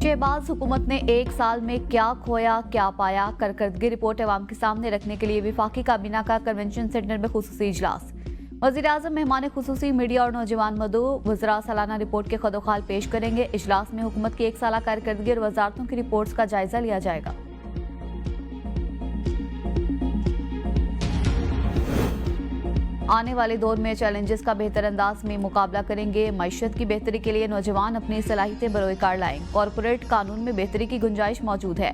शहबाज हुकूमत ने एक साल में क्या खोया क्या पाया, कारकर्दगी रिपोर्ट अवाम के सामने रखने के लिए वफाकी काबीना का कन्वेंशन सेंटर में खुसूसी इजलास। वज़ीर-ए-आज़म मेहमान खुसूसी मीडिया और नौजवान मदू वज़रा सालाना रिपोर्ट के खदोखाल पेश करेंगे। इजलास में हुकूमत की एक साला कारकर्दगी और वजारतों की रिपोर्ट्स का जायजा लिया जाएगा। आने वाले दौर में चैलेंजेस का बेहतर अंदाज में मुकाबला करेंगे। मईशत की बेहतरी के लिए नौजवान अपनी सलाहियतें बरोकार लाएं। कॉरपोरेट कानून में बेहतरी की गुंजाइश मौजूद है।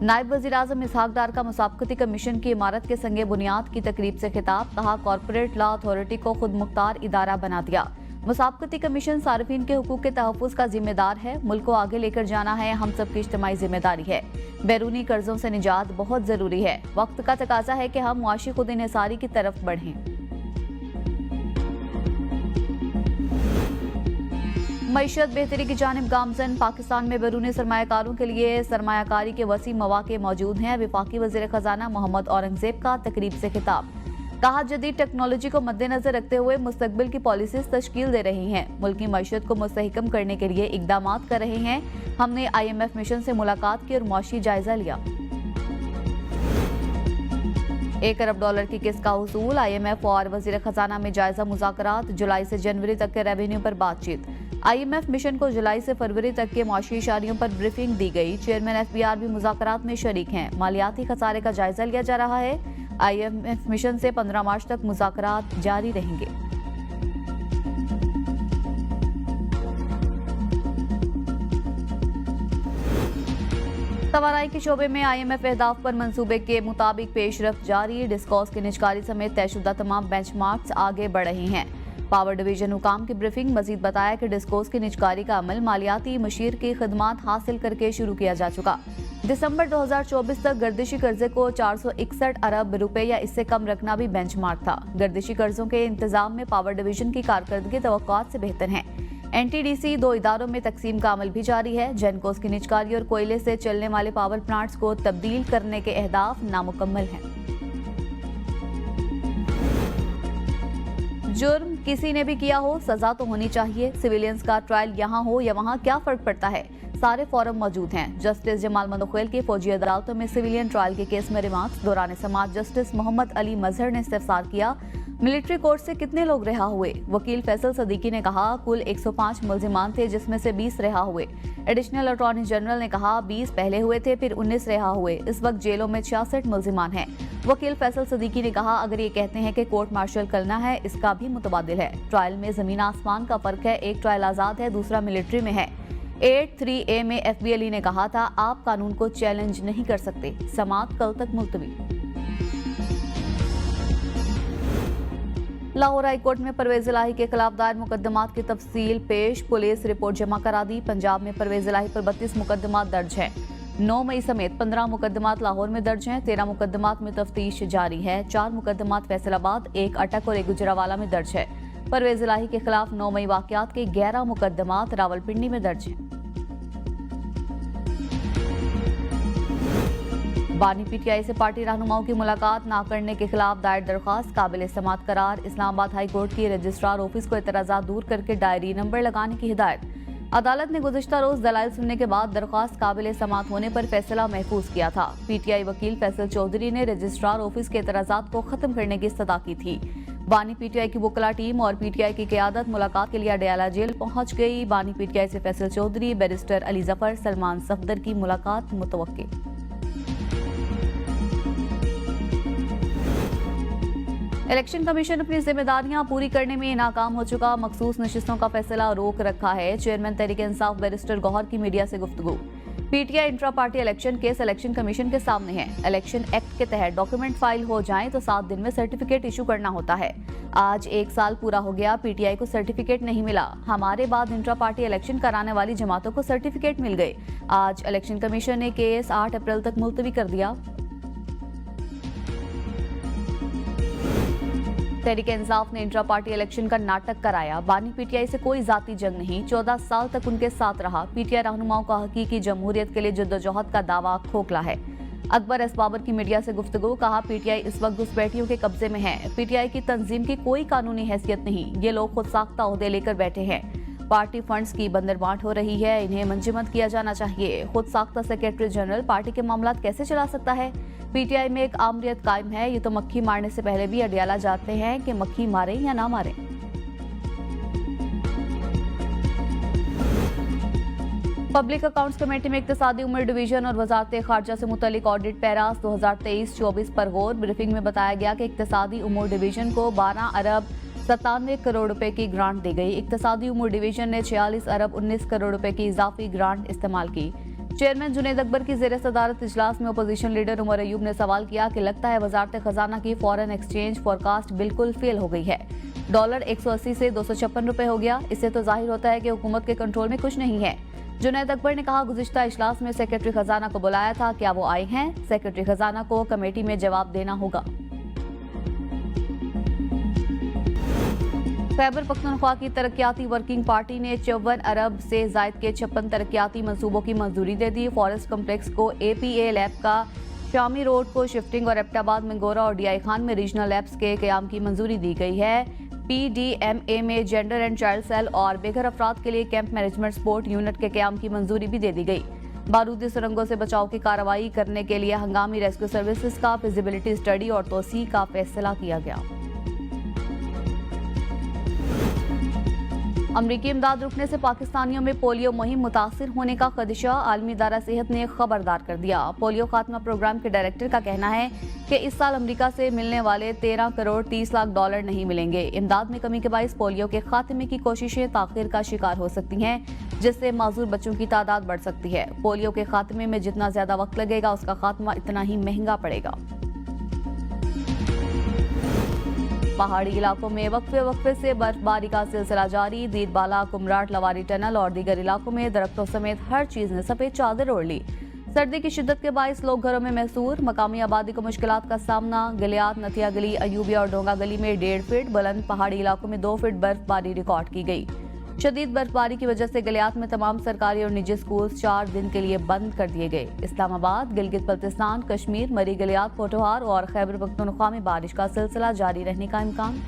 नायब वज़ीर-ए-आज़म इसहाक डार का मुसाबकती कमीशन की इमारत के संगे बुनियाद की तकरीब से खिताब। कहा, कॉरपोरेट लॉ अथॉरिटी को खुद मुख्तार इदारा बना दिया। मुसाबकती कमीशन सार्फिन के हुकूक के तहफ़्फ़ुज़ का जिम्मेदार है। मुल्क को आगे लेकर जाना है, हम सबकी इज्तिमाई जिम्मेदारी है। बैरूनी कर्जों से निजात बहुत जरूरी है। वक्त का तकाजा है कि हम मुआशी खुद इन्हिसारी की तरफ बढ़ें। मईशत बेहतरी की जानिब गामजन। पाकिस्तान में बैरूनी सरमायाकारों के लिए सरमायाकारी के वसी मौके मौजूद हैं। वफाकी वज़ीर खजाना मोहम्मद औरंगजेब का तकरीब से खिताब। कहा, जदीद टेक्नोलॉजी को मद्देनजर रखते हुए मुस्तकबिल की पॉलिसीज तश्कील दे रही हैं। मुल्क की मईशत को मुस्तहकम करने के लिए इकदाम कर रहे हैं। हमने IMF मिशन से मुलाकात की और मुआशी जायजा लिया। $1 अरब की किस्त का उसूल। IMF और वज़ीर खजाना में जायजा मुज़ाकरात। जुलाई से जनवरी तक के रेवेन्यू पर बातचीत। IMF मिशन को जुलाई से फरवरी तक के मुआशी इशारियों पर ब्रीफिंग दी गई। चेयरमैन FBR भी मुज़ाकरात में शरीक हैं। मालियाती खसारे का जायजा लिया जा रहा है। IMF मिशन से 15 मार्च तक मुज़ाकरात जारी रहेंगे। तवानाई के शोबे में IMF अहदाफ पर मंसूबे के मुताबिक पेशरफ्त जारी। डिस्कॉस की निजकारी समेत तयशुदा तमाम बेंचमार्क्स आगे बढ़ रहे हैं। पावर डिवीजन हुकाम की ब्रीफिंग मजीद बताया कि डिस्कोस की निजकारी का अमल मालियाती मशीर की खदमात हासिल करके शुरू किया जा चुका। दिसंबर 2024 तक गर्दिशी कर्जे को 461 अरब रुपए या इससे कम रखना भी बेंचमार्क था। गर्दिशी कर्जों के इंतजाम में पावर डिवीजन की कारकर्दगी तवक्कुआत से बेहतर है। NTDC 2 इदारों में तकसीम का अमल भी जारी है। जेनकोस की निजकारी और कोयले से चलने वाले पावर प्लांट्स को तब्दील करने के अहदाफ नामुकम्मल हैं। जुर्म किसी ने भी किया हो, सजा तो होनी चाहिए। सिविलियंस का ट्रायल यहाँ हो या वहाँ, क्या फर्क पड़ता है। सारे फॉरम मौजूद हैं। जस्टिस जमाल मंदोखेल की फौजी अदालतों में सिविलियन ट्रायल के केस में रिमार्क्स। दौरान समाअत जस्टिस मोहम्मद अली मजहर ने इस्तफसार किया, मिलिट्री कोर्ट से कितने लोग रिहा हुए। वकील फैसल सदीकी ने कहा, कुल 105 मुल्जिमान थे जिसमें से 20 रिहा हुए। एडिशनल अटॉर्नी जनरल ने कहा, 20 पहले हुए थे, फिर 19 रिहा हुए। इस वक्त जेलों में 66 मुल्जिमान हैं। वकील फैसल सदीकी ने कहा, अगर ये कहते हैं कि कोर्ट मार्शल करना है, इसका भी मुतबादिल है। ट्रायल में जमीन आसमान का फर्क है। एक ट्रायल आजाद है, दूसरा मिलिट्री में है। 83A में FB अली ने कहा था, आप कानून को चैलेंज नहीं कर सकते। समाअत कल तक मुलतवी। लाहौर हाई कोर्ट में परवेज इलाही के खिलाफ दायर मुकदमात की तफसील पेश। पुलिस रिपोर्ट जमा करा दी। पंजाब में परवेज इलाही पर 32 मुकदमात दर्ज हैं। 9 मई समेत 15 मुकदमात लाहौर में दर्ज हैं। 13 मुकदमात में तफ्तीश जारी है। 4 मुकदमात फैसलाबाद, 1 अटक और 1 गुजरावाला में दर्ज है। परवेज इलाही के खिलाफ 9 मई वाकयात के 11 मुकदमात रावलपिंडी में दर्ज हैं। बानी PTI से पार्टी रहनुमाओं की मुलाकात ना करने के खिलाफ दायर दरख्वास्त काबिल समाअत करार। इस्लामाबाद हाई कोर्ट की रजिस्ट्रार ऑफिस को एतराज़ात दूर करके डायरी नंबर लगाने की हिदायत। अदालत ने गुज़िश्ता रोज दलाइल सुनने के बाद दरख्वास्त काबिल समाअत होने पर फैसला महफूज किया था। PTI वकील फैसल चौधरी ने रजिस्ट्रार ऑफिस के एतराज़ात को खत्म करने की इस्तदा की थी। बानी PTI की वकला टीम और PTI की क़यादत मुलाकात के लिए अडयाला जेल पहुंच गई। बानी PTI से फैसल चौधरी, बैरिस्टर अली जफर, सलमान सफदर की मुलाकात मुतवक्की। इलेक्शन कमीशन अपनी जिम्मेदारियां पूरी करने में नाकाम हो चुका। मखसूस नशिस्तों का फैसला रोक रखा है। चेयरमैन तहरीक इंसाफ बैरिस्टर गौहर की मीडिया से गुफ्तगू। PTI intra party election case election commission के सामने है। इलेक्शन एक्ट के तहत डॉक्यूमेंट फाइल हो जाएं तो 7 दिन में सर्टिफिकेट इशू करना होता है। आज 1 साल पूरा हो गया, PTI को सर्टिफिकेट नहीं मिला। हमारे बाद इंट्रा पार्टी इलेक्शन कराने वाली जमातों को सर्टिफिकेट मिल गए। आज इलेक्शन कमीशन ने केस 8 अप्रैल तक मुलतवी कर दिया। तहरीक इंसाफ ने इंट्रा पार्टी इलेक्शन का नाटक कराया। बानी PTI से कोई जाती जंग नहीं, 14 साल तक उनके साथ रहा। PTI रहनुमाओं का हकीकी जमहूरियत के लिए जद्दोजहद का दावा खोखला है। अकबर एस बाबर की मीडिया से गुफ्तगू। कहा, PTI इस वक्त घुसपैठियों के कब्जे में है। PTI की तंजीम की कोई कानूनी हैसियत नहीं, ये लोग खुद साख्ता ओहदे लेकर बैठे हैं। पार्टी फंड्स की बंदरबांट हो रही है, इन्हें मंजूर किया जाना चाहिए। खुद साख्ता सेक्रेटरी जनरल पार्टी के मामलात कैसे चला सकता है? पीटीआई में एक आमरियत कायम है। ये तो मक्खी मारने से पहले भी अडियाला जाते हैं कि मक्खी मारे या ना मारे। पब्लिक अकाउंट्स कमेटी में इक्तिसादी उम्र डिवीजन और वजारत खारजा से मुतल्लिक ऑडिट पैरास 2023-24 पर गौर। ब्रीफिंग में बताया गया कि इक्तिसादी उम्र डिवीजन को 12 अरब 97 करोड़ रुपए की ग्रांट दी गई। इक्तिसादी उम्र डिवीजन ने 46 अरब 19 करोड़ रुपए की इजाफी ग्रांट इस्तेमाल की। चेयरमैन जुनैद अकबर की ज़ेर सदारत इजलास में अपोजिशन लीडर उमर अयूब ने सवाल किया कि लगता है वजारत खजाना की फॉरेन एक्सचेंज फोरकास्ट बिल्कुल फेल हो गई है। डॉलर 180 से 256 रुपए हो गया। इससे तो जाहिर होता है कि हुकूमत के कंट्रोल में कुछ नहीं है। जुनैद अकबर ने कहा, गुज़िश्ता इजलास में सेक्रेटरी खजाना को बुलाया था, क्या वो आए हैं? सेक्रेटरी खजाना को कमेटी में जवाब देना होगा। खैबर पख्तूनख्वा की तरक्याती वर्किंग पार्टी ने 54 अरब से जायद के 56 तरक्याती मंसूबों की मंजूरी दे दी। फॉरेस्ट कम्प्लेक्स को APA लैब का, शामी रोड को शिफ्टिंग और एबटाबाद में गोरा और DI खान में रीजनल लैब्स के क़याम की मंजूरी दी गई है। PDMA में जेंडर एंड चाइल्ड सेल और बेघर अफराद के लिए कैंप मैनेजमेंट सपोर्ट यूनिट के क़याम की मंजूरी भी दे दी गई। बारूदी सुरंगों से बचाव की कार्रवाई करने के लिए हंगामी रेस्क्यू सर्विसेज का फिजिबिलिटी स्टडी और तोसी का फैसला किया गया। अमरीकी इमदाद रुकने से पाकिस्तानियों में पोलियो मुहिम मुतासिर होने का खदशा, आलमी इदारा सेहत ने खबरदार कर दिया। पोलियो खात्मा प्रोग्राम के डायरेक्टर का कहना है कि इस साल अमेरिका से मिलने वाले 13 करोड़ 30 लाख डॉलर नहीं मिलेंगे। इमदाद में कमी के बाइस पोलियो के खात्मे की कोशिशें ताखिर का शिकार हो सकती हैं, जिससे माजूर बच्चों की तादाद बढ़ सकती है। पोलियो के खात्मे में जितना ज्यादा वक्त लगेगा, उसका खात्मा इतना ही महंगा पड़ेगा। पहाड़ी इलाकों में वक्फे से बर्फबारी का सिलसिला जारी। दीदबाला, कुमराट, लवारी टनल और दीगर इलाकों में दरख्तों समेत हर चीज ने सफेद चादर ओढ़ ली। सर्दी की शिद्दत के बाइस लोग घरों में महसूर। मकामी आबादी को मुश्किलात का सामना। गलियात, नथिया गली, अयूबिया और डोंगा गली में 1.5 फीट, बुलंद पहाड़ी इलाकों में 2 फीट बर्फबारी रिकॉर्ड की गई। शदीद बर्फबारी की वजह से गलियात में तमाम सरकारी और निजी स्कूल 4 दिन के लिए बंद कर दिए गए। इस्लामाबाद, गिलगित बल्तिस्तान, कश्मीर, मरी, गलियात, पोठोहार और खैबर पख्तूनख्वा में बारिश का सिलसिला जारी रहने का इम्कान।